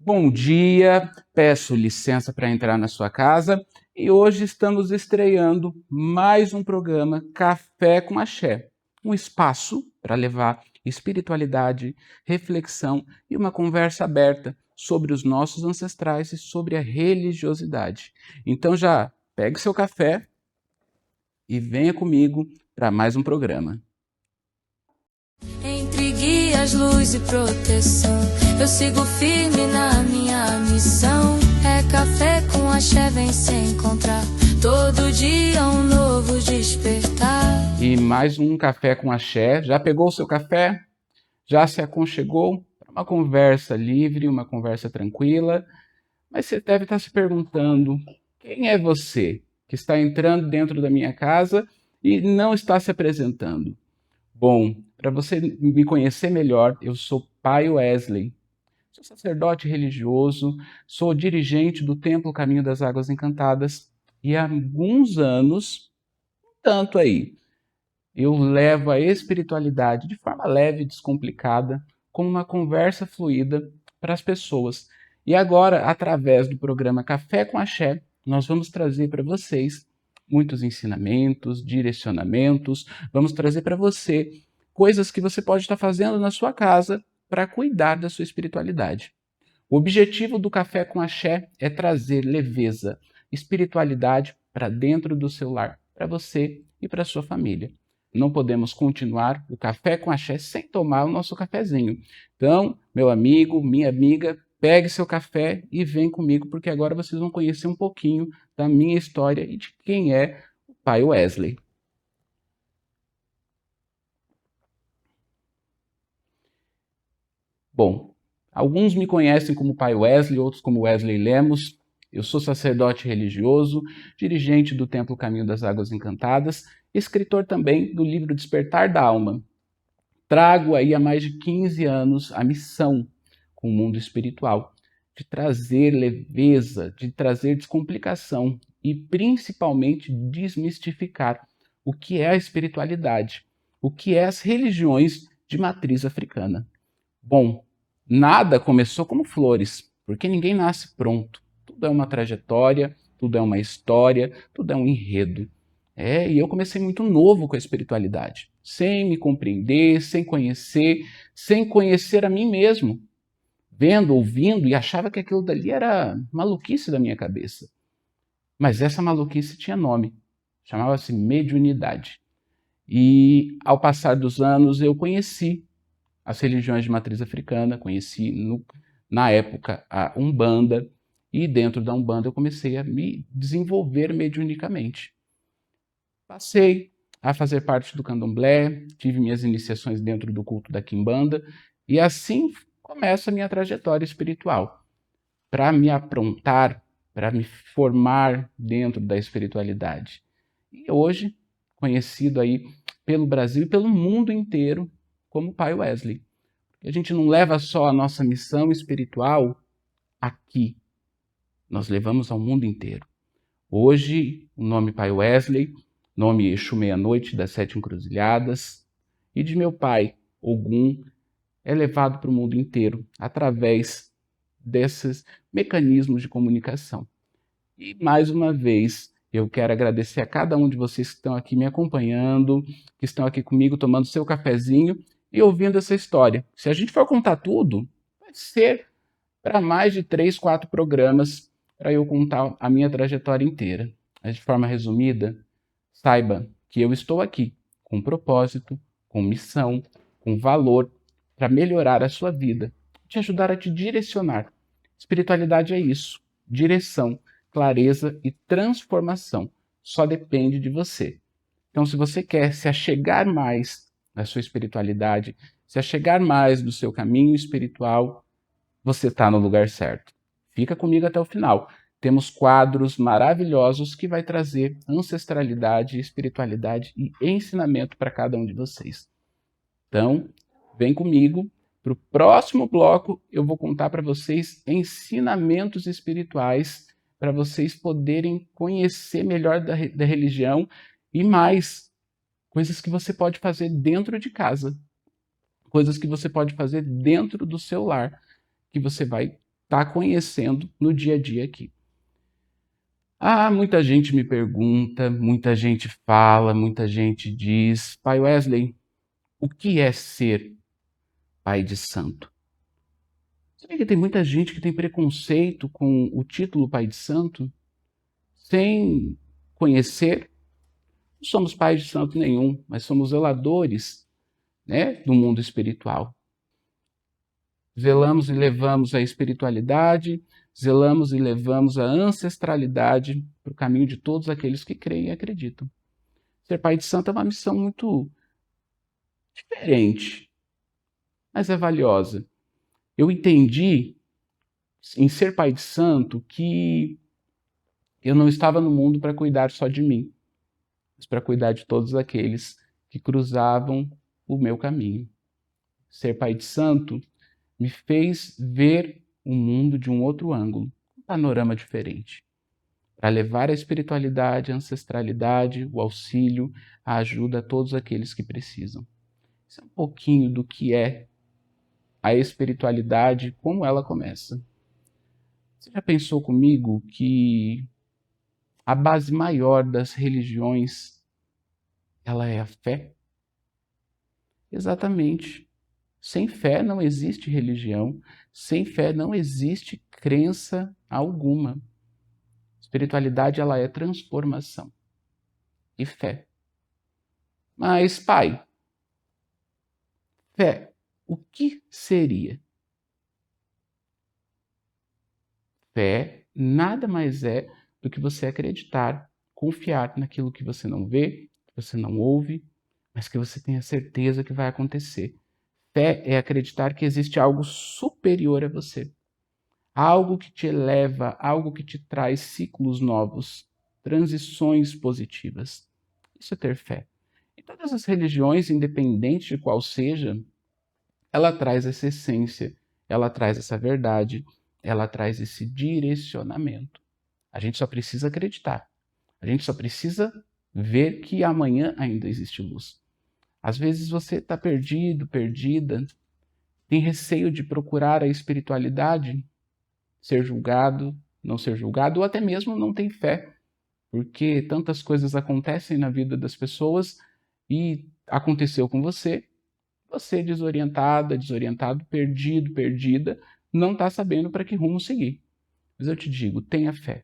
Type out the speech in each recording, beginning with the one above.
Bom dia, peço licença para entrar na sua casa e hoje estamos estreando mais um programa Café com Axé, um espaço para levar espiritualidade, reflexão e uma conversa aberta sobre os nossos ancestrais e sobre a religiosidade. Então já pegue seu café e venha comigo para mais um programa. Entre guias, luz e proteção, eu sigo firme na minha missão. É café com axé, vem se encontrar, todo dia um novo despertar. E mais um Café com Axé. Já pegou o seu café? Já se aconchegou? Para uma conversa livre, uma conversa tranquila. Mas você deve estar se perguntando, quem é você que está entrando dentro da minha casa e não está se apresentando? Bom, para você me conhecer melhor, eu sou Pai Wesley. Sou sacerdote religioso, sou dirigente do Templo Caminho das Águas Encantadas e há alguns anos, tanto aí, eu levo a espiritualidade de forma leve e descomplicada, como uma conversa fluida para as pessoas. E agora, através do programa Café com Axé, nós vamos trazer para vocês muitos ensinamentos, direcionamentos, vamos trazer para você coisas que você pode estar fazendo na sua casa para cuidar da sua espiritualidade. O objetivo do Café com Axé é trazer leveza, espiritualidade para dentro do seu lar, para você e para sua família. Não podemos continuar o Café com Axé sem tomar o nosso cafezinho. Então, meu amigo, minha amiga, pegue seu café e vem comigo, porque agora vocês vão conhecer um pouquinho da minha história e de quem é o Pai Wesley. Bom, alguns me conhecem como Pai Wesley, outros como Wesley Lemos. Eu sou sacerdote religioso, dirigente do Templo Caminho das Águas Encantadas, escritor também do livro Despertar da Alma. Trago aí há mais de 15 anos a missão com o mundo espiritual, de trazer leveza, de trazer descomplicação e principalmente desmistificar o que é a espiritualidade, o que é as religiões de matriz africana. Bom, nada começou como flores, porque ninguém nasce pronto. Tudo é uma trajetória, tudo é uma história, tudo é um enredo. E eu comecei muito novo com a espiritualidade, sem me compreender, sem conhecer a mim mesmo, vendo, ouvindo e achava que aquilo dali era maluquice da minha cabeça. Mas essa maluquice tinha nome, chamava-se mediunidade. E ao passar dos anos eu conheci as religiões de matriz africana, conheci na época a Umbanda, e dentro da Umbanda eu comecei a me desenvolver mediunicamente. Passei a fazer parte do Candomblé, tive minhas iniciações dentro do culto da Quimbanda, e assim começa a minha trajetória espiritual, para me aprontar, para me formar dentro da espiritualidade. E hoje, conhecido aí pelo Brasil e pelo mundo inteiro como Pai Wesley. A gente não leva só a nossa missão espiritual aqui, nós levamos ao mundo inteiro. Hoje, o nome Pai Wesley, nome Exu Meia-Noite das Sete Encruzilhadas, e de meu pai, Ogum, é levado para o mundo inteiro através desses mecanismos de comunicação. E mais uma vez, eu quero agradecer a cada um de vocês que estão aqui me acompanhando, que estão aqui comigo tomando seu cafezinho e ouvindo essa história. Se a gente for contar tudo, vai ser para mais de 3, 4 programas para eu contar a minha trajetória inteira. Mas de forma resumida, saiba que eu estou aqui com propósito, com missão, com valor para melhorar a sua vida, te ajudar a te direcionar. Espiritualidade é isso, direção, clareza e transformação. Só depende de você. Então, se você quer se achegar mais da sua espiritualidade, se achegar mais do seu caminho espiritual, você está no lugar certo. Fica comigo até o final. Temos quadros maravilhosos que vai trazer ancestralidade, espiritualidade e ensinamento para cada um de vocês. Então, vem comigo. Para o próximo bloco, eu vou contar para vocês ensinamentos espirituais para vocês poderem conhecer melhor da religião e mais coisas que você pode fazer dentro de casa, coisas que você pode fazer dentro do seu lar, que você vai está conhecendo no dia a dia aqui. Muita gente me pergunta, muita gente fala, muita gente diz: Pai Wesley, o que é ser pai de santo? Sabia que tem muita gente que tem preconceito com o título pai de santo, sem conhecer? Não somos pais de santo nenhum, mas somos zeladores, né, do mundo espiritual. Zelamos e levamos a espiritualidade, zelamos e levamos a ancestralidade para o caminho de todos aqueles que creem e acreditam. Ser pai de santo é uma missão muito diferente, mas é valiosa. Eu entendi, em ser pai de santo, que eu não estava no mundo para cuidar só de mim, mas para cuidar de todos aqueles que cruzavam o meu caminho. Ser pai de santo me fez ver o mundo de um outro ângulo, um panorama diferente, para levar a espiritualidade, a ancestralidade, o auxílio, a ajuda a todos aqueles que precisam. Isso é um pouquinho do que é a espiritualidade, como ela começa. Você já pensou comigo que a base maior das religiões, ela é a fé? Exatamente. Sem fé não existe religião, sem fé não existe crença alguma. Espiritualidade, ela é transformação e fé. Mas, pai, fé, o que seria? Fé nada mais é do que você acreditar, confiar naquilo que você não vê, que você não ouve, mas que você tenha certeza que vai acontecer. Fé é acreditar que existe algo superior a você. Algo que te eleva, algo que te traz ciclos novos, transições positivas. Isso é ter fé. E todas as religiões, independente de qual seja, ela traz essa essência, ela traz essa verdade, ela traz esse direcionamento. A gente só precisa acreditar. A gente só precisa ver que amanhã ainda existe luz. Às vezes você está perdido, perdida, tem receio de procurar a espiritualidade, ser julgado, não ser julgado, ou até mesmo não tem fé, porque tantas coisas acontecem na vida das pessoas e aconteceu com você, você desorientada, desorientado, perdido, perdida, não está sabendo para que rumo seguir. Mas eu te digo, tenha fé,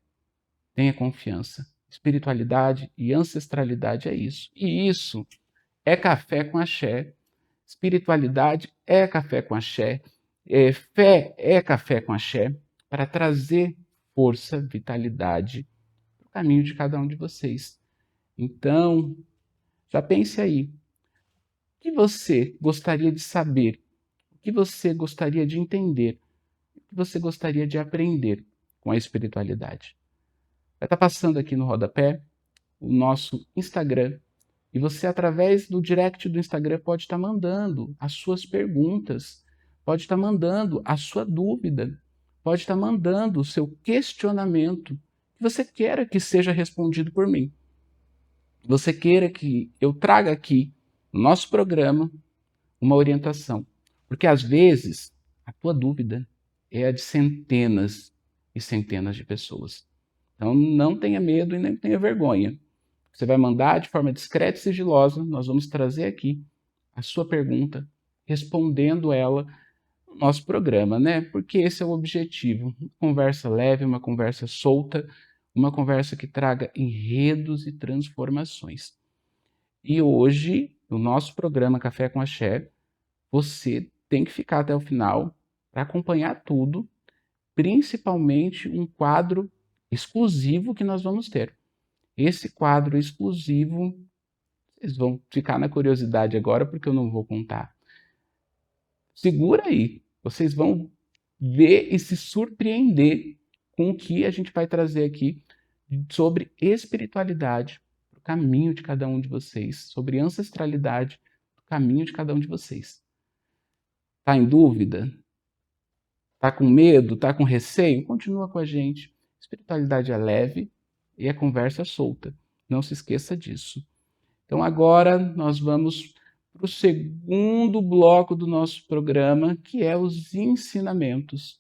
tenha confiança. Espiritualidade e ancestralidade é isso. E isso é café com axé. Espiritualidade é café com axé. Fé é café com axé para trazer força, vitalidade para o caminho de cada um de vocês. Então, já pense aí. O que você gostaria de saber? O que você gostaria de entender? O que você gostaria de aprender com a espiritualidade? Vai estar passando aqui no rodapé o nosso Instagram. E você, através do direct do Instagram, pode estar mandando as suas perguntas, pode estar mandando a sua dúvida, pode estar mandando o seu questionamento, que você queira que seja respondido por mim. Que você queira que eu traga aqui, no nosso programa, uma orientação. Porque, às vezes, a tua dúvida é a de centenas e centenas de pessoas. Então, não tenha medo e nem tenha vergonha. Você vai mandar de forma discreta e sigilosa, nós vamos trazer aqui a sua pergunta, respondendo ela no nosso programa, né? Porque esse é o objetivo. Uma conversa leve, uma conversa solta, uma conversa que traga enredos e transformações. E hoje, no nosso programa Café com Axé, você tem que ficar até o final para acompanhar tudo, principalmente um quadro exclusivo que nós vamos ter. Esse quadro exclusivo, vocês vão ficar na curiosidade agora, porque eu não vou contar. Segura aí, vocês vão ver e se surpreender com o que a gente vai trazer aqui sobre espiritualidade, o caminho de cada um de vocês, sobre ancestralidade, o caminho de cada um de vocês. Está em dúvida? Está com medo? Está com receio? Continua com a gente. Espiritualidade é leve e a conversa é solta. Não se esqueça disso. Então agora nós vamos para o segundo bloco do nosso programa, que é os ensinamentos.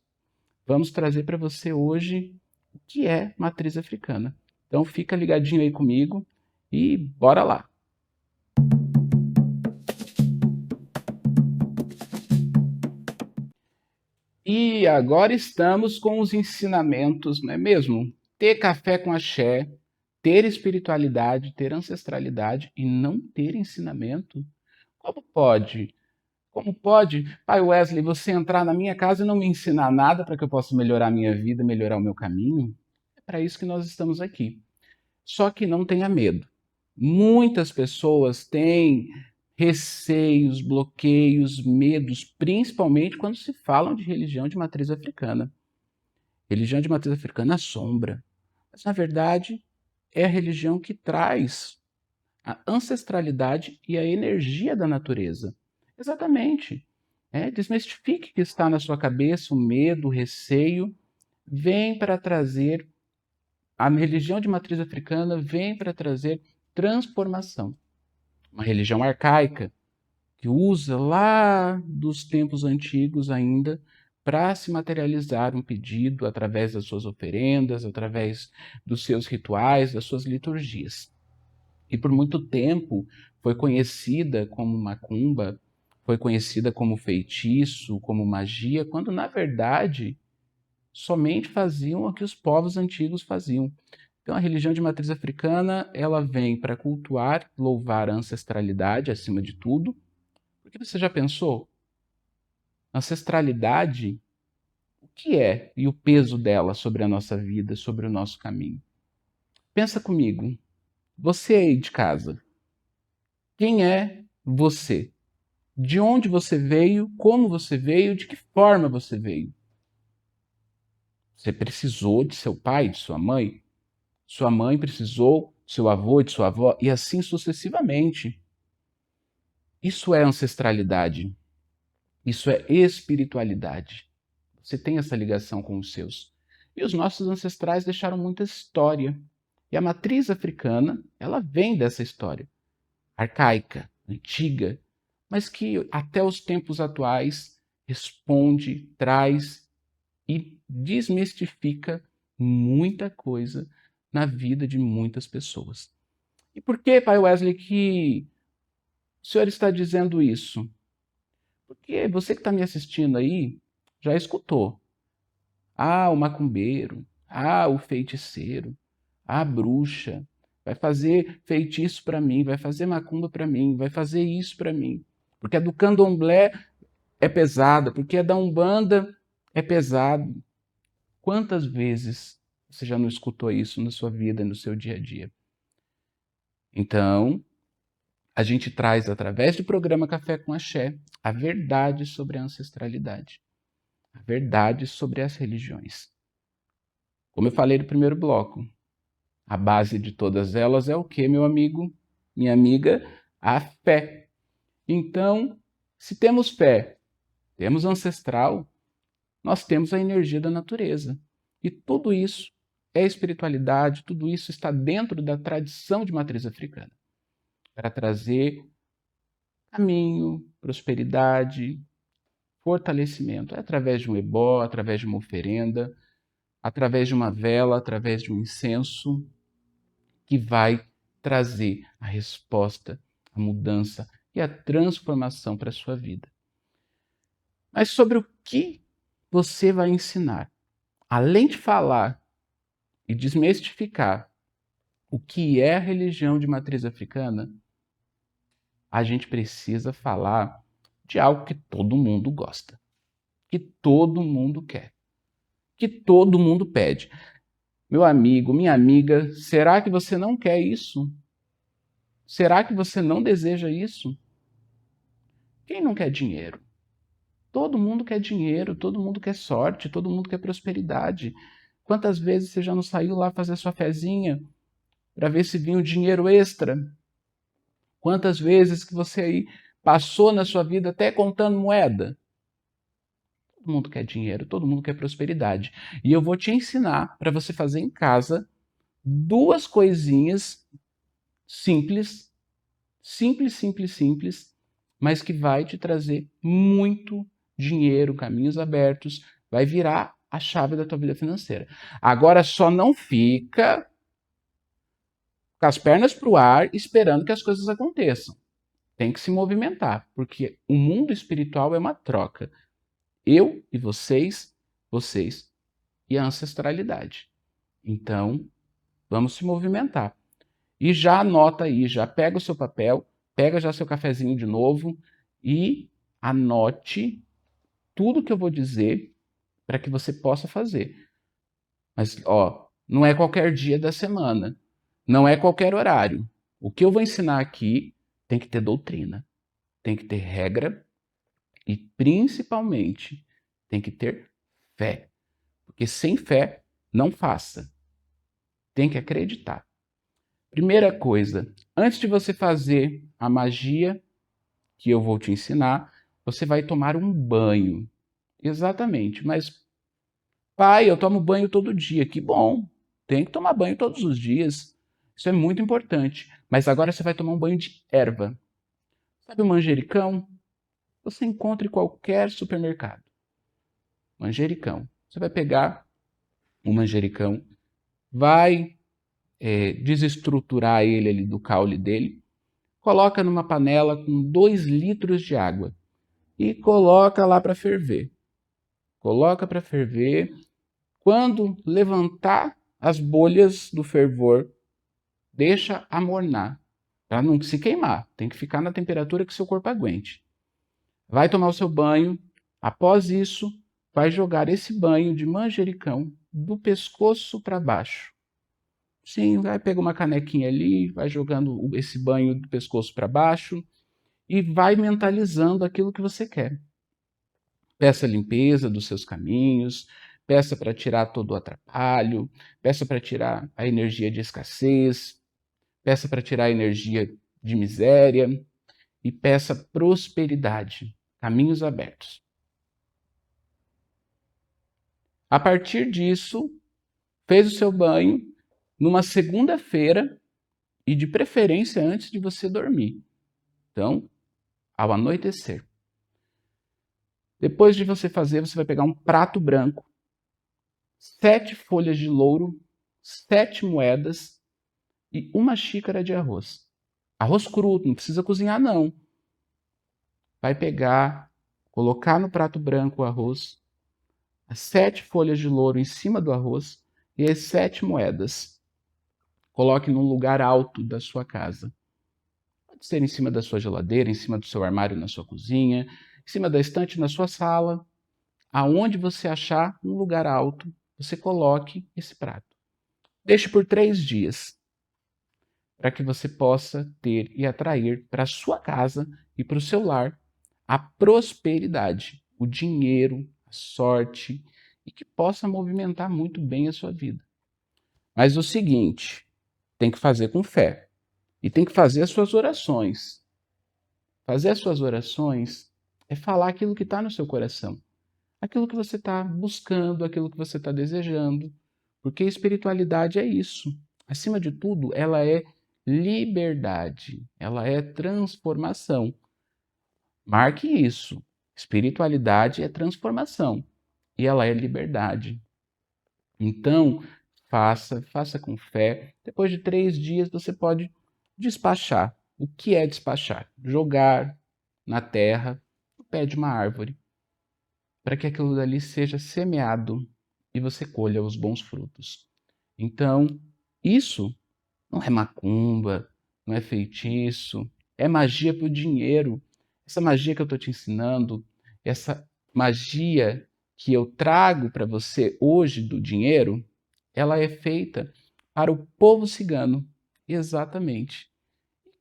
vamos trazer para você hoje o que é matriz africana. Então fica ligadinho aí comigo e bora lá! E agora estamos com os ensinamentos, não é mesmo? Ter café com axé, ter espiritualidade, ter ancestralidade e não ter ensinamento? Como pode? Como pode, Pai Wesley, você entrar na minha casa e não me ensinar nada para que eu possa melhorar a minha vida, melhorar o meu caminho? É para isso que nós estamos aqui. Só que não tenha medo. Muitas pessoas têm receios, bloqueios, medos, principalmente quando se falam de religião de matriz africana. Religião de matriz africana assombra. Mas, na verdade, é a religião que traz a ancestralidade e a energia da natureza. Exatamente. Desmistifique o que está na sua cabeça, o medo, o receio. Vem para trazer, a religião de matriz africana vem para trazer transformação. Uma religião arcaica, que usa lá dos tempos antigos ainda para se materializar um pedido através das suas oferendas, através dos seus rituais, das suas liturgias. E por muito tempo foi conhecida como macumba, foi conhecida como feitiço, como magia, quando na verdade somente faziam o que os povos antigos faziam. Então a religião de matriz africana, ela vem para cultuar, louvar a ancestralidade acima de tudo. Porque você já pensou? Ancestralidade, o que é e o peso dela sobre a nossa vida, sobre o nosso caminho? Pensa comigo, você aí de casa, quem é você? De onde você veio? Como você veio? De que forma você veio? Você precisou de seu pai, de sua mãe? Sua mãe precisou de seu avô, de sua avó? E assim sucessivamente. Isso é ancestralidade. Isso é espiritualidade. Você tem essa ligação com os seus. E os nossos ancestrais deixaram muita história. E a matriz africana, ela vem dessa história. Arcaica, antiga, mas que até os tempos atuais responde, traz e desmistifica muita coisa na vida de muitas pessoas. E por que, Pai Wesley, que o senhor está dizendo isso? Porque você que está me assistindo aí já escutou. Ah, o macumbeiro. Ah, o feiticeiro. A bruxa. Vai fazer feitiço para mim, vai fazer macumba para mim, vai fazer isso para mim. Porque a do candomblé é pesada, porque a da umbanda é pesado. Quantas vezes você já não escutou isso na sua vida, no seu dia a dia? Então, a gente traz, através do programa Café com Axé, a verdade sobre a ancestralidade, a verdade sobre as religiões. Como eu falei no primeiro bloco, a base de todas elas é o que, meu amigo, minha amiga? A fé. Então, se temos fé, temos ancestral, nós temos a energia da natureza. E tudo isso é espiritualidade, tudo isso está dentro da tradição de matriz africana, para trazer caminho, prosperidade, fortalecimento. É através de um ebó, através de uma oferenda, através de uma vela, através de um incenso, que vai trazer a resposta, a mudança e a transformação para a sua vida. Mas sobre o que você vai ensinar? Além de falar e desmistificar o que é a religião de matriz africana, a gente precisa falar de algo que todo mundo gosta, que todo mundo quer, que todo mundo pede. Meu amigo, minha amiga, será que você não quer isso? Será que você não deseja isso? Quem não quer dinheiro? Todo mundo quer dinheiro, todo mundo quer sorte, todo mundo quer prosperidade. Quantas vezes você já não saiu lá fazer sua fezinha para ver se vinha um dinheiro extra? Quantas vezes que você aí passou na sua vida até contando moeda? Todo mundo quer dinheiro, todo mundo quer prosperidade. E eu vou te ensinar para você fazer em casa duas coisinhas simples, mas que vai te trazer muito dinheiro, caminhos abertos, vai virar a chave da tua vida financeira. Agora só não fica com as pernas para o ar esperando que as coisas aconteçam. Tem que se movimentar, porque o mundo espiritual é uma troca. Eu e vocês e a ancestralidade. Então, vamos se movimentar. E já anota aí, já pega o seu papel, pega já seu cafezinho de novo e anote tudo que eu vou dizer para que você possa fazer. Mas, ó, não é qualquer dia da semana, não é qualquer horário. O que eu vou ensinar aqui tem que ter doutrina, tem que ter regra e, principalmente, tem que ter fé. Porque sem fé, não faça. Tem que acreditar. Primeira coisa, antes de você fazer a magia que eu vou te ensinar, você vai tomar um banho. Exatamente, mas pai, eu tomo banho todo dia. Que bom, tem que tomar banho todos os dias. Isso é muito importante. Mas agora você vai tomar um banho de erva. Sabe o manjericão? Você encontra em qualquer supermercado. Manjericão. Você vai pegar o manjericão, vai desestruturar ele ali do caule dele, coloca numa panela com 2 litros de água e coloca lá para ferver. Coloca para ferver. Quando levantar as bolhas do fervor, deixa amornar, para não se queimar. Tem que ficar na temperatura que seu corpo aguente. Vai tomar o seu banho. Após isso, vai jogar esse banho de manjericão do pescoço para baixo. Sim, vai pegar uma canequinha ali, vai jogando esse banho do pescoço para baixo e vai mentalizando aquilo que você quer. Peça limpeza dos seus caminhos, peça para tirar todo o atrapalho, peça para tirar a energia de escassez, peça para tirar a energia de miséria e peça prosperidade, caminhos abertos. A partir disso, fez o seu banho numa segunda-feira e de preferência antes de você dormir. Então, ao anoitecer. Depois de você fazer, você vai pegar um prato branco, 7 folhas de louro, 7 moedas e 1 xícara de arroz. Arroz cru, não precisa cozinhar não. Vai pegar, colocar no prato branco o arroz, as 7 folhas de louro em cima do arroz e as 7 moedas. Coloque num lugar alto da sua casa. Pode ser em cima da sua geladeira, em cima do seu armário na sua cozinha, em cima da estante na sua sala. Aonde você achar um lugar alto, você coloque esse prato. Deixe por 3 dias, para que você possa ter e atrair para a sua casa e para o seu lar a prosperidade, o dinheiro, a sorte e que possa movimentar muito bem a sua vida. Mas o seguinte, tem que fazer com fé e tem que fazer as suas orações. Fazer as suas orações é falar aquilo que está no seu coração, aquilo que você está buscando, aquilo que você está desejando, porque a espiritualidade é isso. Acima de tudo, ela é liberdade, ela é transformação. Marque isso. Espiritualidade é transformação e ela é liberdade. Então, faça com fé. Depois de 3 dias, você pode despachar. O que é despachar? Jogar na terra, no pé de uma árvore, para que aquilo dali seja semeado e você colha os bons frutos. Então, isso não é macumba, não é feitiço, é magia para o dinheiro. Essa magia que eu estou te ensinando, essa magia que eu trago para você hoje do dinheiro, ela é feita para o povo cigano. Exatamente.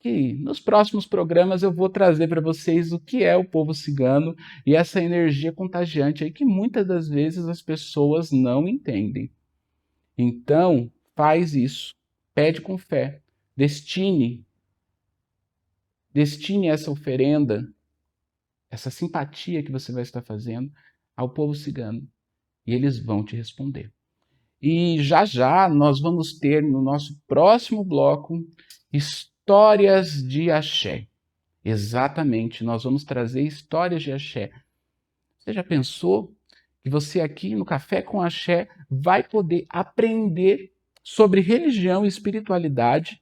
E nos próximos programas eu vou trazer para vocês o que é o povo cigano e essa energia contagiante aí que muitas das vezes as pessoas não entendem. Então, faz isso. Pede com fé. Destine essa oferenda, essa simpatia que você vai estar fazendo ao povo cigano e eles vão te responder. E já nós vamos ter no nosso próximo bloco histórias de axé. Exatamente, nós vamos trazer histórias de axé. Você já pensou que você aqui no Café com Axé vai poder aprender sobre religião e espiritualidade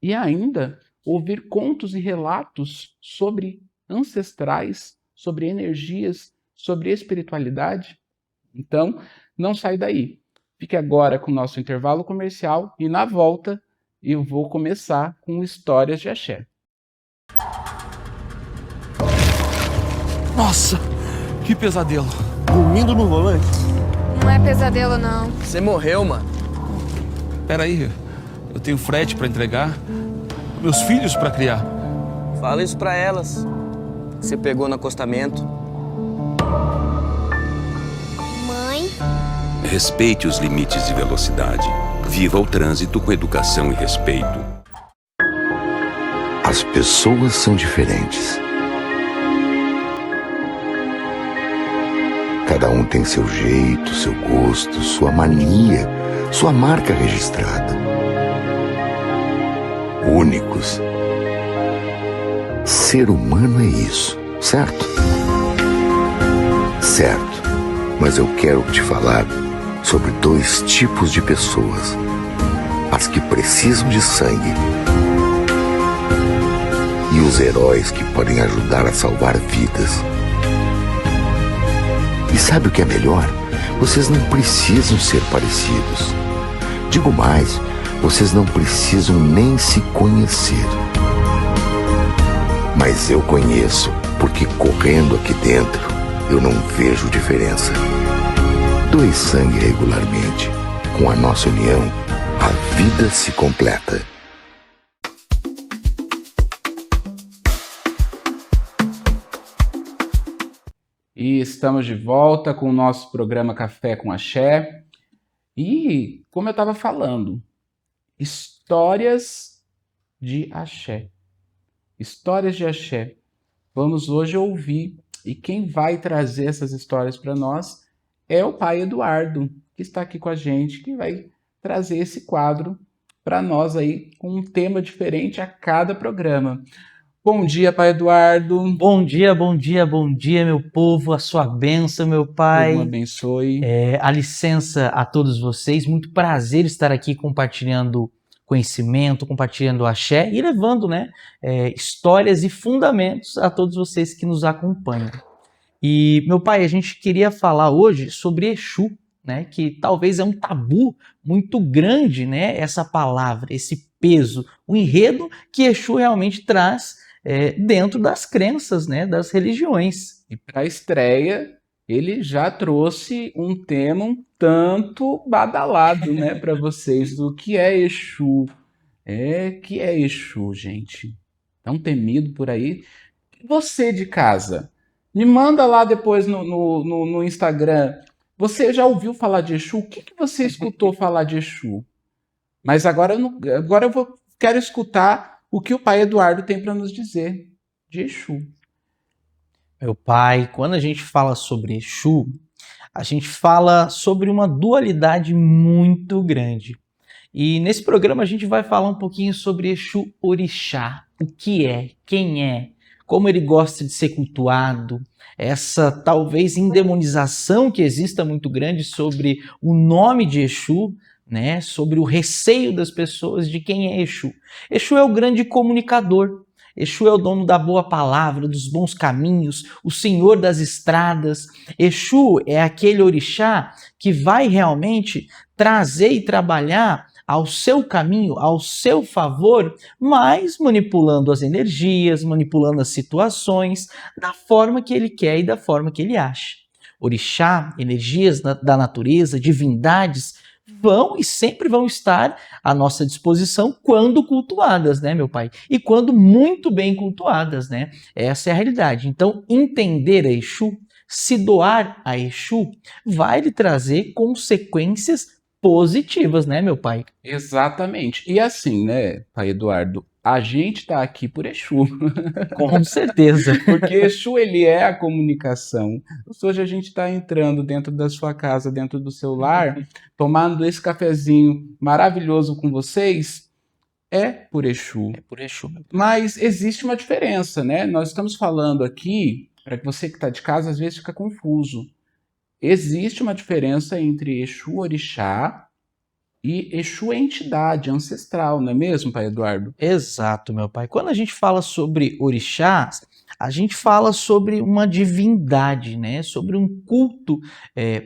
e ainda ouvir contos e relatos sobre ancestrais, sobre energias, sobre espiritualidade. Então, não sai daí. Fique agora com o nosso intervalo comercial e na volta eu vou começar com histórias de axé. Nossa, que pesadelo. Dormindo no volante? Não é pesadelo, não. Você morreu, mano. Peraí, eu tenho frete pra entregar, meus filhos pra criar. Fala isso pra elas. Você pegou no acostamento. Mãe? Respeite os limites de velocidade. Viva o trânsito com educação e respeito. As pessoas são diferentes. Cada um tem seu jeito, seu gosto, sua mania, sua marca registrada. Únicos. Ser humano é isso, certo? Certo. Mas eu quero te falar sobre dois tipos de pessoas. As que precisam de sangue e os heróis que podem ajudar a salvar vidas. E sabe o que é melhor? Vocês não precisam ser parecidos. Digo mais, vocês não precisam nem se conhecer. Mas eu conheço, porque correndo aqui dentro, eu não vejo diferença. Doe sangue regularmente. Com a nossa união, a vida se completa. E estamos de volta com o nosso programa Café com Axé. E, como eu estava falando, histórias de axé. Histórias de axé. Vamos hoje ouvir. E quem vai trazer essas histórias para nós é o pai Eduardo, que está aqui com a gente, que vai trazer esse quadro para nós aí, com um tema diferente a cada programa. Bom dia, pai Eduardo. Bom dia, meu povo, a sua bênção, meu pai. Deus abençoe. A licença a todos vocês, muito prazer estar aqui compartilhando conhecimento, compartilhando axé e levando, histórias e fundamentos a todos vocês que nos acompanham. E, meu pai, a gente queria falar hoje sobre Exu, que talvez é um tabu muito grande, essa palavra, esse peso, o enredo que Exu realmente traz dentro das crenças, das religiões. E para a estreia, ele já trouxe um tema um tanto badalado, para vocês, do que é Exu. Que é Exu, gente? Tão temido por aí. Você de casa, me manda lá depois no Instagram. Você já ouviu falar de Exu? O que você escutou falar de Exu? Mas agora eu quero escutar o que o pai Eduardo tem para nos dizer de Exu. Meu pai, quando a gente fala sobre Exu, a gente fala sobre uma dualidade muito grande. E nesse programa a gente vai falar um pouquinho sobre Exu Orixá, o que é, quem é, como ele gosta de ser cultuado, essa talvez endemonização que exista muito grande sobre o nome de Exu, sobre o receio das pessoas de quem é Exu. Exu é o grande comunicador. Exu é o dono da boa palavra, dos bons caminhos, o senhor das estradas. Exu é aquele orixá que vai realmente trazer e trabalhar ao seu caminho, ao seu favor, mas manipulando as energias, manipulando as situações da forma que ele quer e da forma que ele acha. Orixá, energias da natureza, divindades, vão e sempre vão estar à nossa disposição quando cultuadas, meu pai? E quando muito bem cultuadas, Essa é a realidade. Então, entender a Exu, se doar a Exu, vai lhe trazer consequências positivas, meu pai? Exatamente. E assim, pai Eduardo, a gente está aqui por Exu. Com certeza. Porque Exu, ele é a comunicação. Hoje a gente está entrando dentro da sua casa, dentro do seu lar, tomando esse cafezinho maravilhoso com vocês, é por Exu. É por Exu. Mas existe uma diferença, Nós estamos falando aqui, para você que está de casa, às vezes fica confuso. existe uma diferença entre Exu Orixá e Exu entidade ancestral, não é mesmo, pai Eduardo? Exato, meu pai. Quando a gente fala sobre orixás, a gente fala sobre uma divindade, né? Sobre um culto,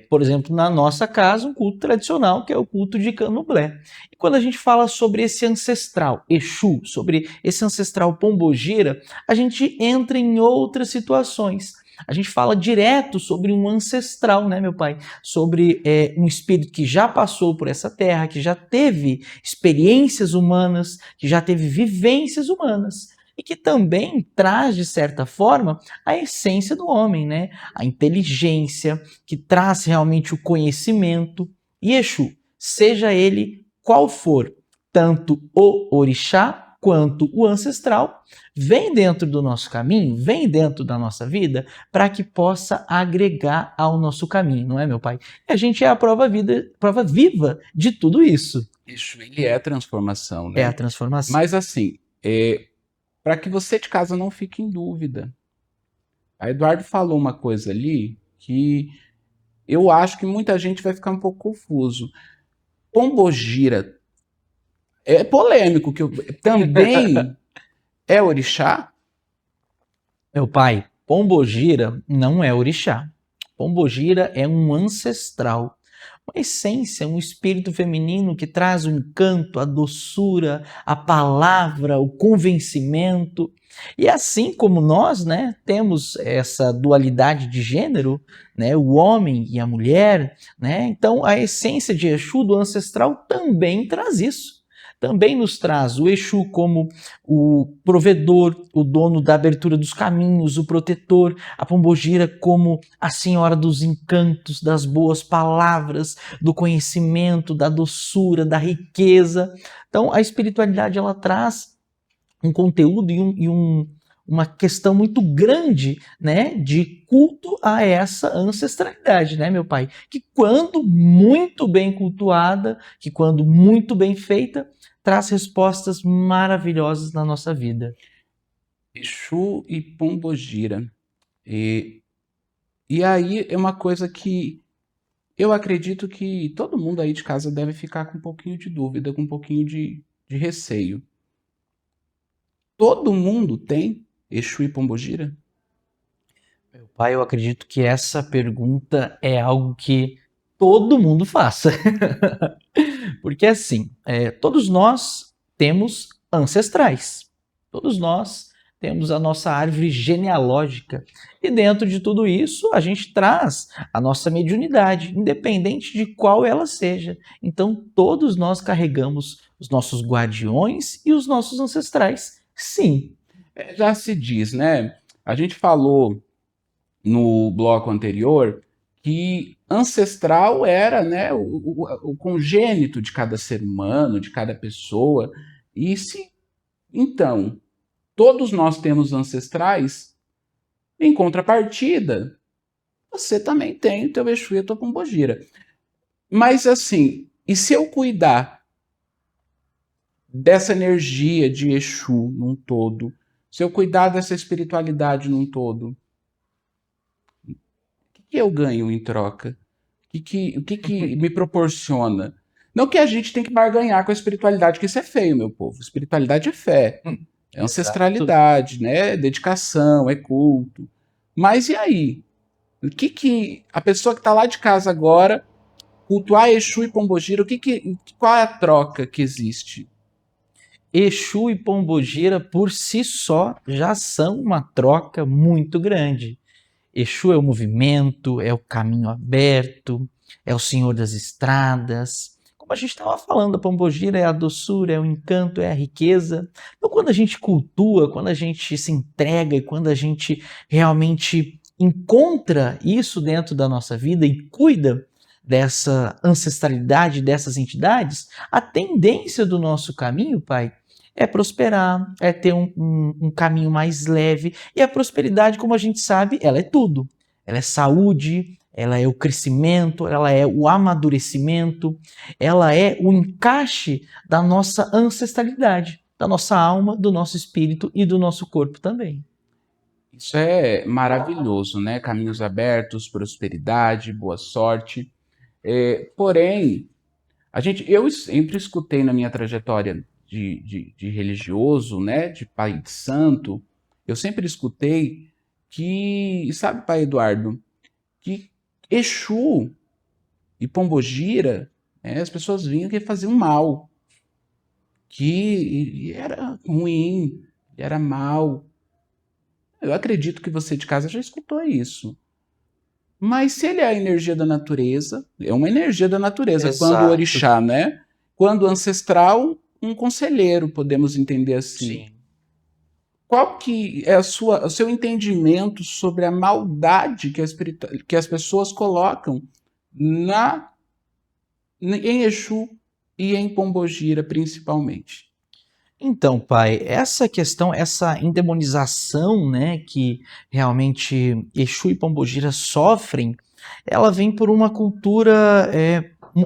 por exemplo, na nossa casa, um culto tradicional, que é o culto de Candomblé. E quando a gente fala sobre esse ancestral Exu, sobre esse ancestral Pombogira, a gente entra em outras situações. A gente fala direto sobre um ancestral, né, meu pai? Sobre um espírito que já passou por essa terra, que já teve experiências humanas, que já teve vivências humanas e que também traz, de certa forma, a essência do homem, né? A inteligência, que traz realmente o conhecimento. E Exu, seja ele qual for, tanto o orixá quanto o ancestral, vem dentro do nosso caminho, vem dentro da nossa vida, para que possa agregar ao nosso caminho, não é, meu pai? E a gente é a prova viva de tudo isso. Exu, ele é a transformação, né? É a transformação. Mas assim, para que você de casa não fique em dúvida, a Eduardo falou uma coisa ali que eu acho que muita gente vai ficar um pouco confuso. Pombogira é polêmico, que também é orixá? Meu pai, Pombogira não é orixá. Pombogira é um ancestral, uma essência, um espírito feminino que traz o encanto, a doçura, a palavra, o convencimento. E assim como nós, né, temos essa dualidade de gênero, né, o homem e a mulher, né, então a essência de Exu do ancestral também traz isso. Também nos traz o Exu como o provedor, o dono da abertura dos caminhos, o protetor, a Pombogira como a senhora dos encantos, das boas palavras, do conhecimento, da doçura, da riqueza. Então a espiritualidade ela traz um conteúdo e uma questão muito grande, né, de culto a essa ancestralidade, né, meu pai? Que quando muito bem cultuada, que quando muito bem feita, traz respostas maravilhosas na nossa vida. Exu e Pombogira. E aí é uma coisa que eu acredito que todo mundo aí de casa deve ficar com um pouquinho de dúvida, com um pouquinho de receio. Todo mundo tem Exu e Pombogira? Meu pai, eu acredito que essa pergunta é algo que todo mundo faça. Porque assim, todos nós temos ancestrais. Todos nós temos a nossa árvore genealógica. E dentro de tudo isso, a gente traz a nossa mediunidade, independente de qual ela seja. Então, todos nós carregamos os nossos guardiões e os nossos ancestrais. Sim. Já se diz, né? A gente falou no bloco anterior que ancestral era, né, o congênito de cada ser humano, de cada pessoa. E se, então, todos nós temos ancestrais, em contrapartida, você também tem o teu Exu e a tua Pombogira. Mas assim, e se eu cuidar dessa energia de Exu num todo, se eu cuidar dessa espiritualidade num todo, o que eu ganho em troca? O que me proporciona? Não que a gente tem que barganhar com a espiritualidade, que isso é feio, meu povo. Espiritualidade é fé, é ancestralidade, né? É dedicação, é culto. Mas e aí? O que a pessoa que está lá de casa agora, cultuar Exu e Pombogira, qual é a troca que existe? Exu e Pombogira, por si só, já são uma troca muito grande. Exu é o movimento, é o caminho aberto, é o senhor das estradas. Como a gente estava falando, a Pombogira é a doçura, é o encanto, é a riqueza. Então, quando a gente cultua, quando a gente se entrega e quando a gente realmente encontra isso dentro da nossa vida e cuida dessa ancestralidade, dessas entidades, a tendência do nosso caminho, pai, é prosperar, é ter um caminho mais leve. E a prosperidade, como a gente sabe, ela é tudo. Ela é saúde, ela é o crescimento, ela é o amadurecimento, ela é o encaixe da nossa ancestralidade, da nossa alma, do nosso espírito e do nosso corpo também. Isso é maravilhoso, né? Caminhos abertos, prosperidade, boa sorte. Porém, eu sempre escutei na minha trajetória de religioso, né? De pai de santo, eu sempre escutei que, sabe, pai Eduardo, que Exu e Pombogira, as pessoas vinham que faziam mal, que era ruim, era mal. Eu acredito que você de casa já escutou isso. Mas se ele é a energia da natureza, é uma energia da natureza. Quando o Exato. orixá, né? Quando o ancestral, um conselheiro, podemos entender assim. Sim. Qual que é o seu entendimento sobre a maldade que as pessoas colocam em Exu e em Pombogira, principalmente? Então, pai, essa questão, essa endemonização, né, que realmente Exu e Pombogira sofrem, ela vem por uma cultura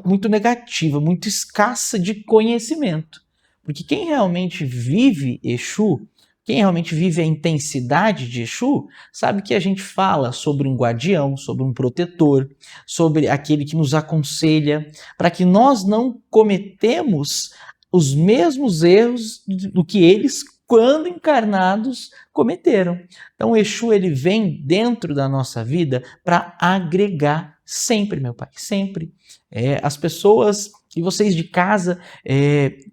muito negativa, muito escassa de conhecimento. Porque quem realmente vive Exu, quem realmente vive a intensidade de Exu, sabe que a gente fala sobre um guardião, sobre um protetor, sobre aquele que nos aconselha, para que nós não cometemos os mesmos erros do que eles, quando encarnados, cometeram. Então, o Exu ele vem dentro da nossa vida para agregar sempre, meu pai, sempre. As pessoas e vocês de casa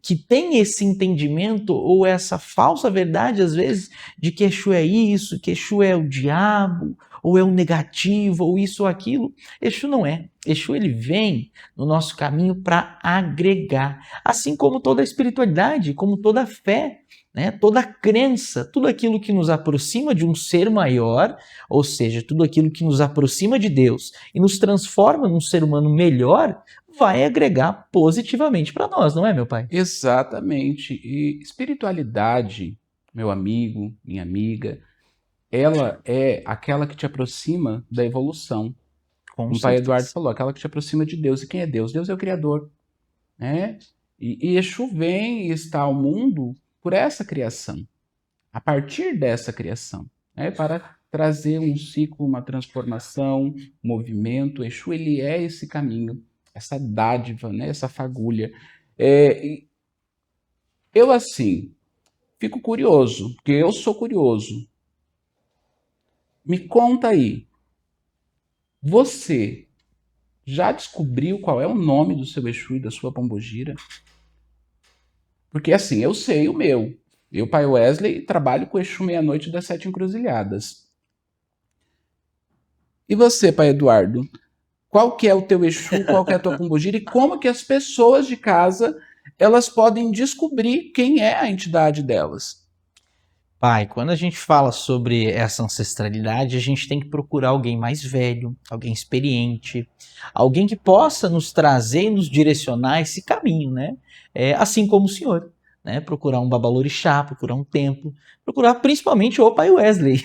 que têm esse entendimento ou essa falsa verdade, às vezes, de que Exu é isso, que Exu é o diabo, ou é o negativo, ou isso ou aquilo. Exu não é. Exu ele vem no nosso caminho para agregar. Assim como toda a espiritualidade, como toda a fé, né? Toda a crença, tudo aquilo que nos aproxima de um ser maior, ou seja, tudo aquilo que nos aproxima de Deus e nos transforma num ser humano melhor, vai agregar positivamente para nós, não é, meu pai? Exatamente. E espiritualidade, meu amigo, minha amiga, ela é aquela que te aproxima da evolução. Como o pai Eduardo falou, aquela que te aproxima de Deus. E quem é Deus? Deus é o Criador, né? E Exu vem e está ao mundo por essa criação, a partir dessa criação, né? Para trazer um ciclo, uma transformação, um movimento. Exu ele é esse caminho, essa dádiva, né? Essa fagulha. Eu, assim, fico curioso, porque eu sou curioso. Me conta aí, você já descobriu qual é o nome do seu Exu e da sua Pombogira? Porque assim, eu sei o meu. Eu, pai Wesley, trabalho com Exu Meia-Noite das Sete Encruzilhadas. E você, pai Eduardo? Qual que é o teu Exu, qual que é a tua Pombogira e como que as pessoas de casa elas podem descobrir quem é a entidade delas? Pai, quando a gente fala sobre essa ancestralidade, a gente tem que procurar alguém mais velho, alguém experiente, alguém que possa nos trazer e nos direcionar esse caminho, né? Assim como o senhor, né? Procurar um babalorixá, procurar um templo, procurar principalmente o pai Wesley,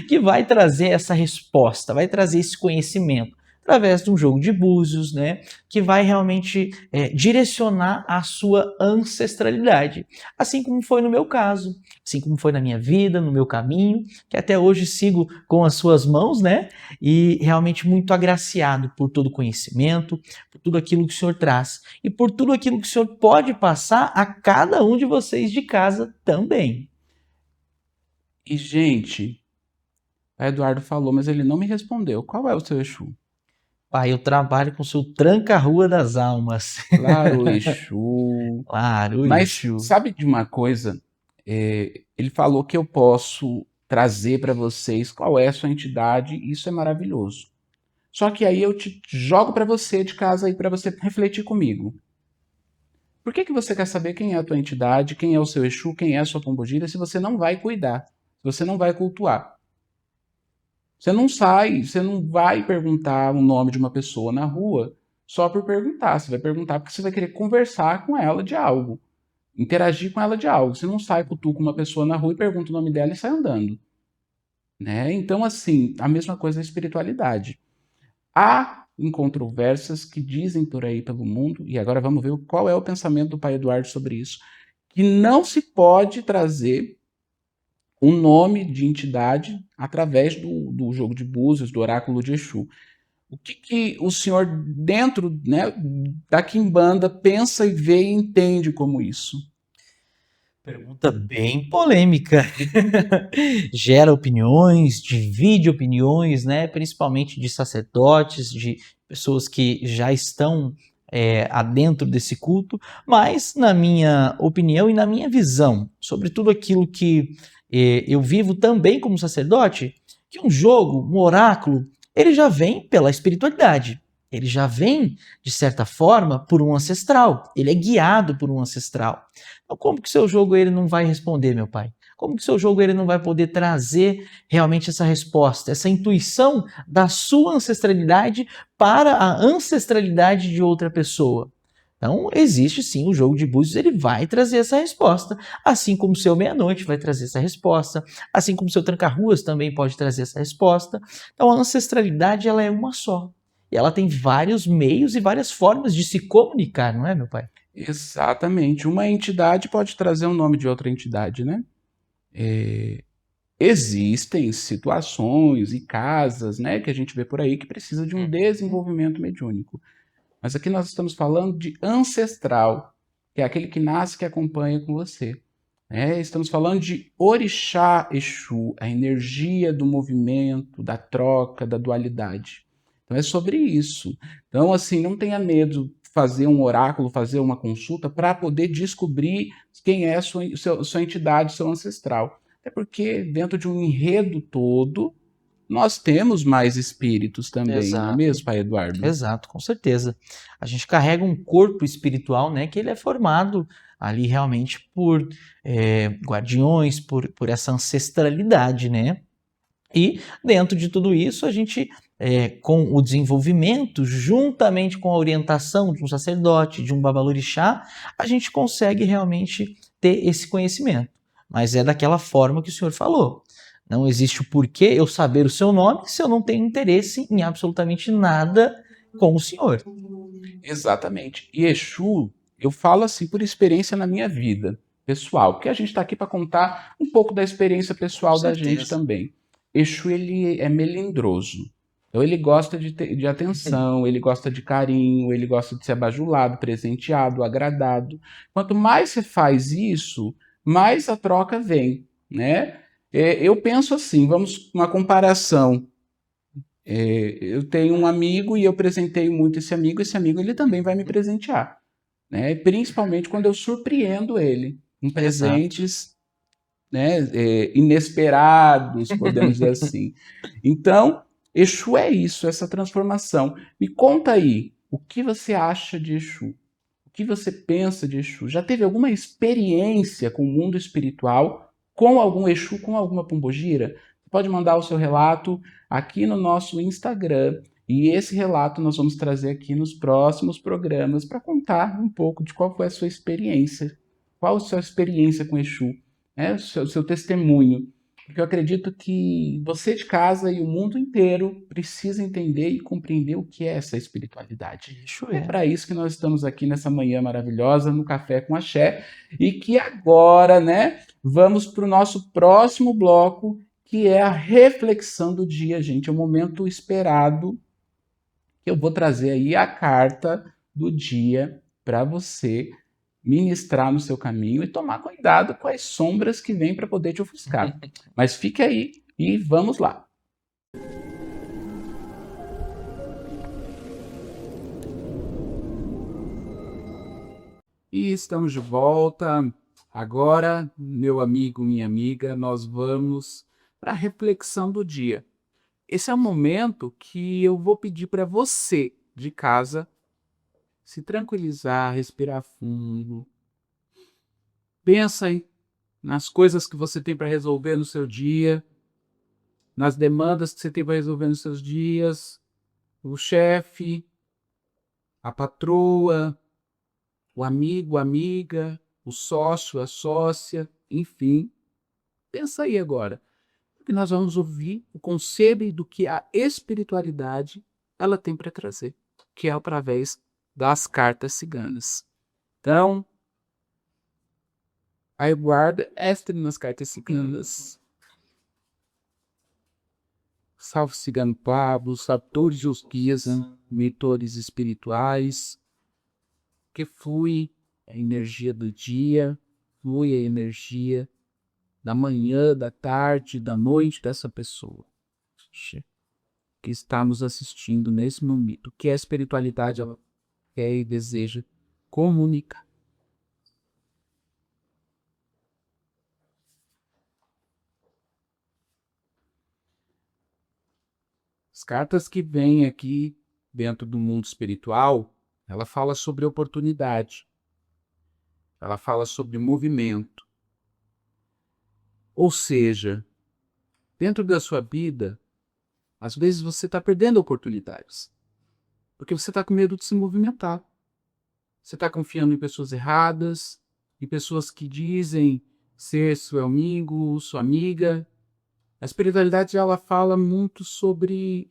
que vai trazer essa resposta, vai trazer esse conhecimento através de um jogo de búzios, né, que vai realmente direcionar a sua ancestralidade. Assim como foi no meu caso, assim como foi na minha vida, no meu caminho, que até hoje sigo com as suas mãos, né, e realmente muito agraciado por todo o conhecimento, por tudo aquilo que o Senhor traz e por tudo aquilo que o Senhor pode passar a cada um de vocês de casa também. E, gente, o Eduardo falou, mas ele não me respondeu. Qual é o seu Exu? Pai, eu trabalho com o seu tranca-rua das almas. Claro, Exu. Claro, Mas Exu. sabe de uma coisa? Ele falou que eu posso trazer para vocês qual é a sua entidade, e isso é maravilhoso. Só que aí eu te jogo para você de casa aí para você refletir comigo. Por que você quer saber quem é a tua entidade, quem é o seu Exu, quem é a sua Pombogira, se você não vai cuidar, se você não vai cultuar? Você não vai perguntar o nome de uma pessoa na rua só por perguntar. Você vai perguntar porque você vai querer conversar com ela de algo, interagir com ela de algo. Você não sai, cutuca uma pessoa na rua e pergunta o nome dela e sai andando, né? Então, assim, a mesma coisa da espiritualidade. Há incontrovérsias que dizem por aí pelo mundo, e agora vamos ver qual é o pensamento do pai Eduardo sobre isso, que não se pode trazer um nome de entidade através do jogo de búzios, do oráculo de Exu. O que o senhor, dentro, né, da Quimbanda, pensa e vê e entende como isso? Pergunta bem polêmica. Gera opiniões, divide opiniões, né? Principalmente de sacerdotes, de pessoas que já estão adentro desse culto, mas na minha opinião e na minha visão, sobre tudo aquilo que eu vivo também como sacerdote, que um jogo, um oráculo, ele já vem pela espiritualidade. Ele já vem, de certa forma, por um ancestral. Ele é guiado por um ancestral. Então, como que seu jogo ele não vai responder, meu pai? Como que seu jogo ele não vai poder trazer realmente essa resposta, essa intuição da sua ancestralidade para a ancestralidade de outra pessoa? Então, existe sim o jogo de búzios, ele vai trazer essa resposta, assim como o seu meia-noite vai trazer essa resposta, assim como o seu tranca-ruas também pode trazer essa resposta. Então, a ancestralidade ela é uma só. E ela tem vários meios e várias formas de se comunicar, não é, meu pai? Exatamente. Uma entidade pode trazer um nome de outra entidade, né? Existem situações e casas, né, que a gente vê por aí que precisa de um desenvolvimento mediúnico. Mas aqui nós estamos falando de ancestral, que é aquele que nasce e que acompanha com você. Estamos falando de Orixá Exu, a energia do movimento, da troca, da dualidade. Então é sobre isso. Então, assim, não tenha medo de fazer um oráculo, fazer uma consulta para poder descobrir quem é a sua entidade, seu ancestral. Até porque dentro de um enredo todo, nós temos mais espíritos também, não é Exato. mesmo, pai Eduardo? Exato, com certeza. A gente carrega um corpo espiritual, né, que ele é formado ali realmente por guardiões, por essa ancestralidade, né? E dentro de tudo isso, a gente, com o desenvolvimento, juntamente com a orientação de um sacerdote, de um babalorixá, a gente consegue realmente ter esse conhecimento. Mas é daquela forma que o senhor falou. Não existe o porquê eu saber o seu nome se eu não tenho interesse em absolutamente nada com o senhor. Exatamente. E Exu, eu falo assim por experiência na minha vida pessoal, porque a gente está aqui para contar um pouco da experiência pessoal da gente também. Exu, ele é melindroso. Então ele gosta de atenção, ele gosta de carinho, ele gosta de ser bajulado, presenteado, agradado. Quanto mais você faz isso, mais a troca vem, né? Eu penso assim, vamos uma comparação. Eu tenho um amigo e eu presenteio muito esse amigo ele também vai me presentear, né? Principalmente quando eu surpreendo ele com presentes, né, inesperados, podemos dizer assim. Então, Exu é isso, essa transformação. Me conta aí, o que você acha de Exu? O que você pensa de Exu? Já teve alguma experiência com o mundo espiritual, com algum Exu, com alguma pombogira? Você pode mandar o seu relato aqui no nosso Instagram. E esse relato nós vamos trazer aqui nos próximos programas para contar um pouco de qual foi a sua experiência. Qual a sua experiência com Exu? O seu testemunho. Porque eu acredito que você de casa e o mundo inteiro precisa entender e compreender o que é essa espiritualidade. É para isso que nós estamos aqui nessa manhã maravilhosa, no Café com Axé, e que agora, né, vamos para o nosso próximo bloco, que é a reflexão do dia, gente. É um momento esperado, que eu vou trazer aí a carta do dia para você ministrar no seu caminho e tomar cuidado com as sombras que vêm para poder te ofuscar. Mas fique aí e vamos lá. E estamos de volta. Agora, meu amigo, minha amiga, nós vamos para a reflexão do dia. Esse é o momento que eu vou pedir para você de casa se tranquilizar, respirar fundo. Pensa aí nas coisas que você tem para resolver no seu dia, nas demandas que você tem para resolver nos seus dias, o chefe, a patroa, o amigo, a amiga, o sócio, a sócia, enfim. Pensa aí agora, porque nós vamos ouvir o conselho do que a espiritualidade ela tem para trazer, que é através das cartas ciganas. Então, aguarda esta nas cartas ciganas. salve Cigano Pablo, salve todos os guias, mentores espirituais, que flui a energia do dia, flui a energia da manhã, da tarde, da noite dessa pessoa que está nos assistindo nesse momento. O que a espiritualidade ela quer e deseja comunicar. As cartas que vêm aqui dentro do mundo espiritual, ela fala sobre oportunidade. Ela fala sobre movimento. Ou seja, dentro da sua vida, às vezes você está perdendo oportunidades. Porque você está com medo de se movimentar. Você está confiando em pessoas erradas, em pessoas que dizem ser seu amigo, sua amiga. A espiritualidade ela fala muito sobre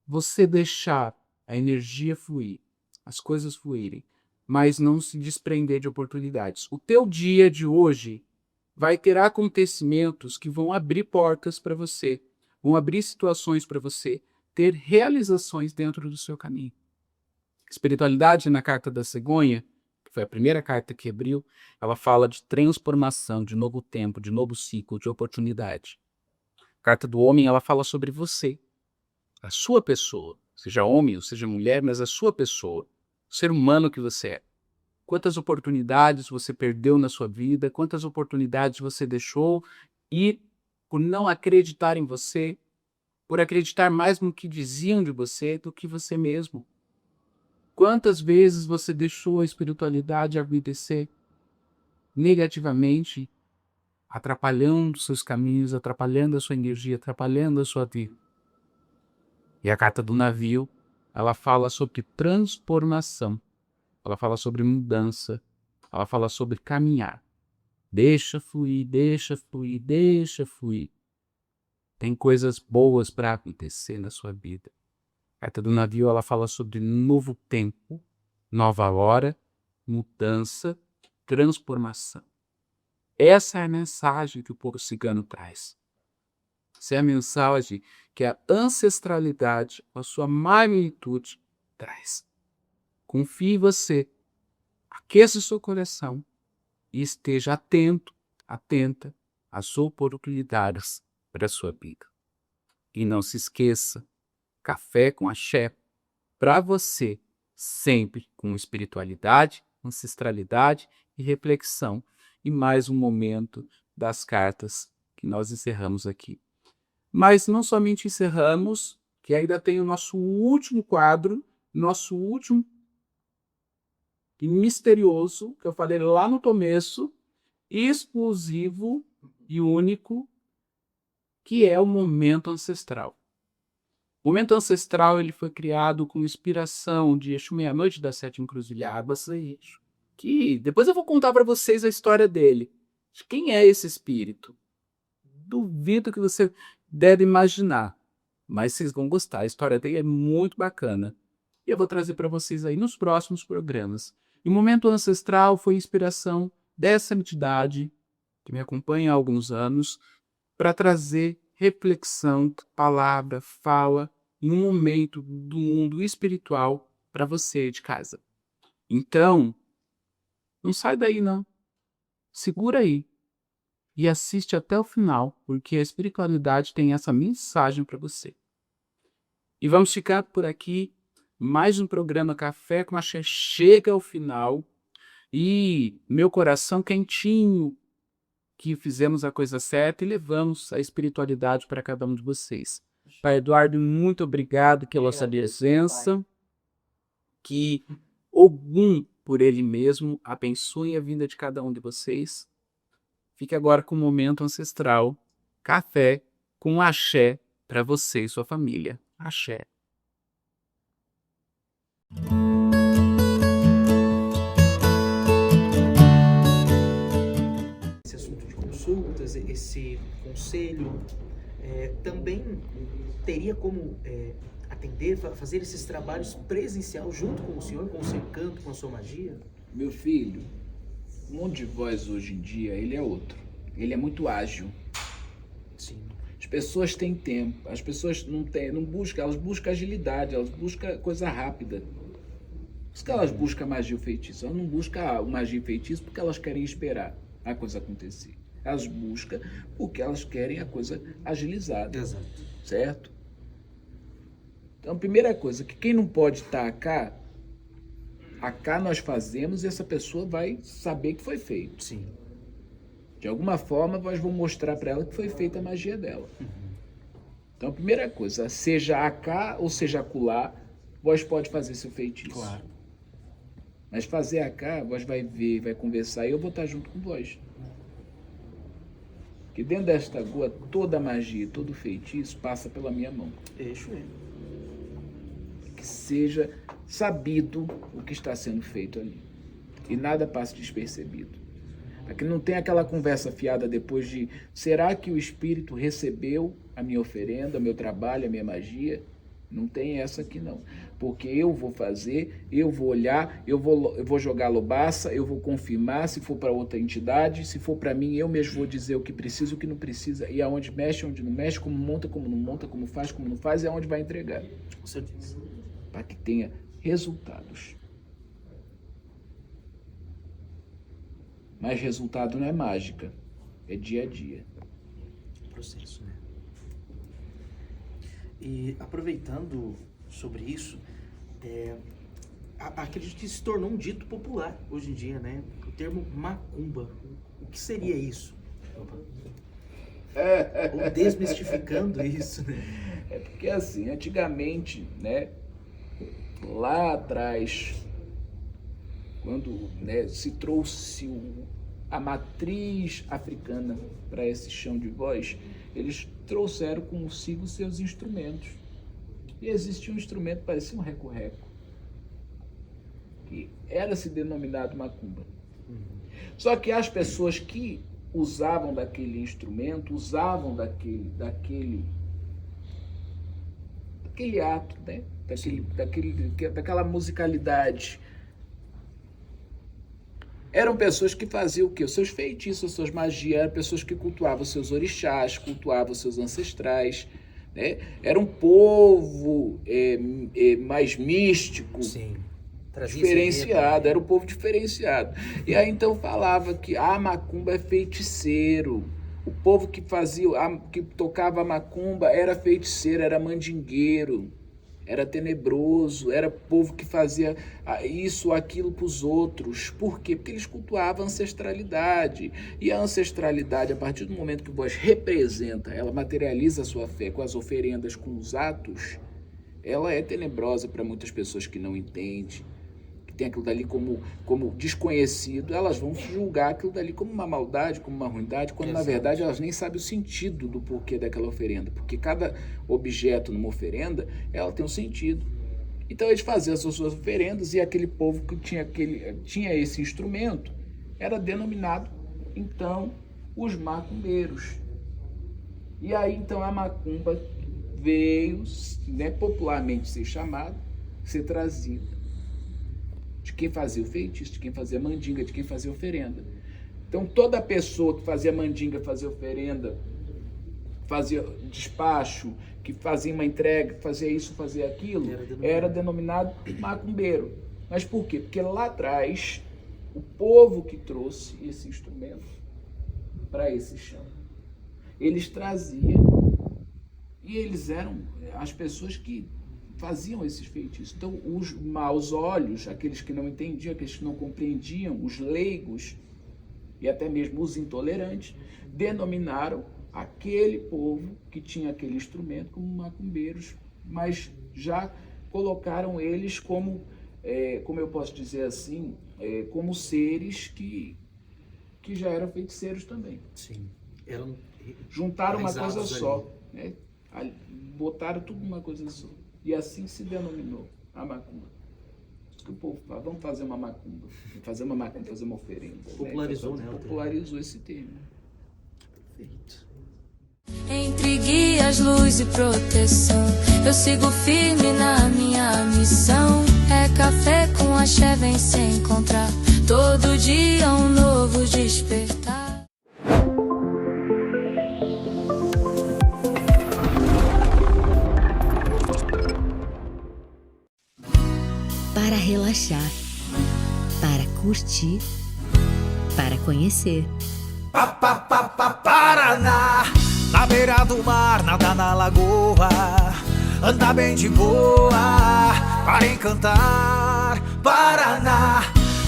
você deixar a energia fluir, as coisas fluírem, mas não se desprender de oportunidades. O teu dia de hoje vai ter acontecimentos que vão abrir portas para você, vão abrir situações para você ter realizações dentro do seu caminho. Espiritualidade na carta da cegonha, que foi a primeira carta que abriu, ela fala de transformação, de novo tempo, de novo ciclo, de oportunidade. A carta do homem, ela fala sobre você, a sua pessoa, seja homem ou seja mulher, mas a sua pessoa, o ser humano que você é. Quantas oportunidades você perdeu na sua vida, quantas oportunidades você deixou e por não acreditar em você, por acreditar mais no que diziam de você do que você mesmo. Quantas vezes você deixou a espiritualidade acontecer negativamente, atrapalhando seus caminhos, atrapalhando a sua energia, atrapalhando a sua vida. E a carta do navio, ela fala sobre transformação, ela fala sobre mudança, ela fala sobre caminhar. Deixa fluir, deixa fluir, deixa fluir. Tem coisas boas para acontecer na sua vida. A carta do navio, ela fala sobre novo tempo, nova hora, mudança, transformação. Essa é a mensagem que o povo cigano traz. Essa é a mensagem que a ancestralidade, a sua magnitude, traz. Confie em você, aqueça o seu coração e esteja atento, atenta às oportunidades para a sua vida. E não se esqueça, café com axé, para você, sempre com espiritualidade, ancestralidade e reflexão. E mais um momento das cartas que nós encerramos aqui. Mas não somente encerramos, que ainda tem o nosso último quadro, nosso último e misterioso, que eu falei lá no começo, exclusivo e único, que é o momento ancestral. O momento ancestral ele foi criado com inspiração de Exu Meia-Noite das Sete Encruzilhadas, que depois eu vou contar para vocês a história dele. Quem é esse espírito? Duvido que você deve imaginar, mas vocês vão gostar. A história dele é muito bacana. E eu vou trazer para vocês aí nos próximos programas. E o momento ancestral foi inspiração dessa entidade que me acompanha há alguns anos para trazer reflexão, palavra, fala em um momento do mundo espiritual para você de casa. Então, não sai daí não. Segura aí e assiste até o final, porque a espiritualidade tem essa mensagem para você. E vamos ficar por aqui. Mais um programa Café com Axé chega ao final. E meu coração quentinho que fizemos a coisa certa e levamos a espiritualidade para cada um de vocês. Pai Eduardo, muito obrigado pela sua presença. Que Ogum, por ele mesmo, abençoe a vida de cada um de vocês. Fique agora com o momento ancestral. Café com axé para você e sua família. Axé. Esse assunto de consultas, esse conselho, também teria como atender, fazer esses trabalhos presencial junto com o senhor, com o seu encanto, com a sua magia? Meu filho, o mundo de voz hoje em dia, ele é outro. Ele é muito ágil. Sim. As pessoas têm tempo, as pessoas não buscam, elas buscam agilidade, elas buscam coisa rápida. Por isso que elas buscam magia ou feitiço. Elas não buscam magia e feitiço porque elas querem esperar a coisa acontecer. Elas buscam porque elas querem a coisa agilizada. Exato. Certo? Então, a primeira coisa, que quem não pode estar acá nós fazemos e essa pessoa vai saber que foi feito. Sim. De alguma forma, nós vamos mostrar para ela que foi feita a magia dela. Então, a primeira coisa, seja acá ou seja acolá, vós pode fazer seu feitiço. Claro. Mas fazer acá, vós vai ver, vai conversar e eu vou estar junto com vós. Porque dentro desta goa, toda a magia, todo feitiço passa pela minha mão. Eixo é. Que seja sabido o que está sendo feito ali. E nada passe despercebido. Para que não tenha aquela conversa fiada depois de será que o espírito recebeu a minha oferenda, o meu trabalho, a minha magia? Não tem essa aqui não. Porque eu vou fazer, eu vou olhar, eu vou jogar lobaça, eu vou confirmar se for para outra entidade, se for para mim eu mesmo vou dizer o que precisa, o que não precisa, e aonde mexe, onde não mexe, como monta, como não monta, como não faz, e aonde vai entregar. Com certeza. Para que tenha resultados. Mas resultado não é mágica, é dia a dia. Processo, né? E aproveitando sobre isso, acredito que se tornou um dito popular hoje em dia, né? O termo macumba. O que seria isso? Ou desmistificando isso, né? É porque assim, antigamente, né, lá atrás, quando, né, se trouxe a matriz africana para esse chão de voz, eles trouxeram consigo seus instrumentos. E existia um instrumento que parecia um reco-reco, que era-se denominado macumba. Só que as pessoas que usavam daquele instrumento, usavam daquele ato, né? Daquela musicalidade. Eram pessoas que faziam o quê? Os seus feitiços, as suas magias, eram pessoas que cultuavam os seus orixás, cultuavam os seus ancestrais, né? Era um povo mais místico, Sim. diferenciado, era um povo diferenciado. E aí então falava que a macumba é feiticeiro. O povo que que tocava a macumba era feiticeiro, era mandingueiro, era tenebroso, era povo que fazia isso, aquilo para os outros. Por quê? Porque eles cultuavam a ancestralidade. E a ancestralidade, a partir do momento que vós representa, ela materializa a sua fé com as oferendas, com os atos, ela é tenebrosa para muitas pessoas que não entendem, que tem aquilo dali como desconhecido. Elas vão julgar aquilo dali como uma maldade, como uma ruindade, quando na verdade elas nem sabem o sentido do porquê daquela oferenda, porque cada objeto numa oferenda, ela tem um sentido. Então eles faziam as suas oferendas e aquele povo que tinha esse instrumento era denominado, então, os macumbeiros. E aí, então, a macumba veio, né, popularmente ser trazida de quem fazia o feitiço, de quem fazia mandinga, de quem fazia oferenda. Então, toda pessoa que fazia mandinga, fazia oferenda, fazia despacho, que fazia uma entrega, que fazia isso, fazia aquilo, era denominado macumbeiro. Mas por quê? Porque lá atrás, o povo que trouxe esse instrumento para esse chão, eles traziam, e eles eram as pessoas que faziam esses feitiços. Então, os maus olhos, aqueles que não entendiam, aqueles que não compreendiam, os leigos e até mesmo os intolerantes, denominaram aquele povo que tinha aquele instrumento como macumbeiros, mas já colocaram eles como eu posso dizer assim, como seres que já eram feiticeiros também. Sim. Juntaram uma coisa só, né? Botaram tudo numa coisa só. E assim se denominou a macumba. Que o povo fala, vamos fazer uma macumba, fazer uma oferenda. Popularizou, né? Popularizou esse termo. Perfeito. Entre guias, luz e proteção, eu sigo firme na minha missão. É café com axé, vem se encontrar, todo dia um novo despertar. para relaxar, para curtir, para conhecer. Paraná, na beira do mar, nada na lagoa, anda bem de boa, para encantar. Paraná,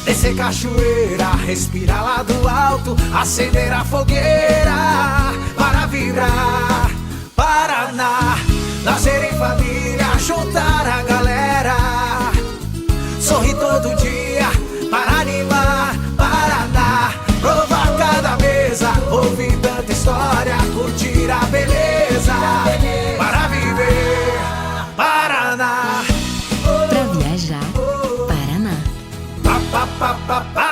descer cachoeira, respirar lá do alto, acender a fogueira, para vibrar. Paraná, nascer em família, juntar a galera, sorrir todo dia, para animar. Paraná, provar cada mesa, ouvir tanta história, curtir a beleza, para viver. Paraná, Para viajar, Paraná. Paraná.